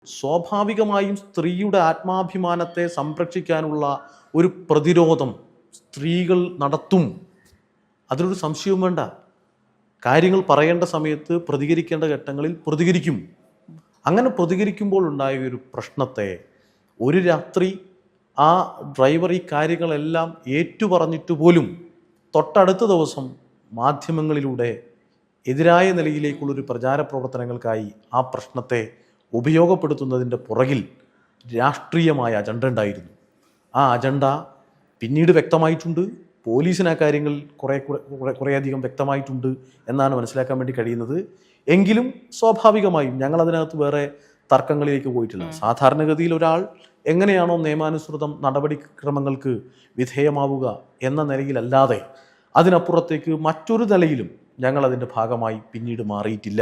സ്വാഭാവികമായും സ്ത്രീയുടെ ആത്മാഭിമാനത്തെ സംരക്ഷിക്കാനുള്ള ഒരു പ്രതിരോധം സ്ത്രീകൾ നടത്തും. അതിലൊരു സംശയവും വേണ്ട. കാര്യങ്ങൾ പറയേണ്ട സമയത്ത് പ്രതികരിക്കേണ്ട ഘട്ടങ്ങളിൽ പ്രതികരിക്കും. അങ്ങനെ പ്രതികരിക്കുമ്പോൾ ഉണ്ടായ ഒരു പ്രശ്നത്തെ ഒരു രാത്രി ആ ഡ്രൈവർ ഈ കാര്യങ്ങളെല്ലാം ഏറ്റുപറഞ്ഞിട്ട് പോലും തൊട്ടടുത്ത ദിവസം മാധ്യമങ്ങളിലൂടെ എതിരായ നിലയിലേക്കുള്ളൊരു പ്രചാര പ്രവർത്തനങ്ങൾക്കായി ആ പ്രശ്നത്തെ ഉപയോഗപ്പെടുത്തുന്നതിൻ്റെ പുറകിൽ രാഷ്ട്രീയമായ അജണ്ട ഉണ്ടായിരുന്നു. ആ അജണ്ട പിന്നീട് വ്യക്തമായിട്ടുണ്ട്. പോലീസിന് ആ കാര്യങ്ങൾ കുറേയധികം വ്യക്തമായിട്ടുണ്ട് എന്നാണ് മനസ്സിലാക്കാൻ വേണ്ടി കഴിയുന്നത്. എങ്കിലും സ്വാഭാവികമായും ഞങ്ങൾ അതിനകത്ത് വേറെ തർക്കങ്ങളിലേക്ക് പോയിട്ടില്ല. സാധാരണഗതിയിൽ ഒരാൾ എങ്ങനെയാണോ നിയമാനുസൃതം നടപടിക്രമങ്ങൾക്ക് വിധേയമാവുക എന്ന നിലയിലല്ലാതെ അതിനപ്പുറത്തേക്ക് മറ്റൊരു നിലയിലും ഞങ്ങൾ അതിൻ്റെ ഭാഗമായി പിന്നീട് മാറിയിട്ടില്ല.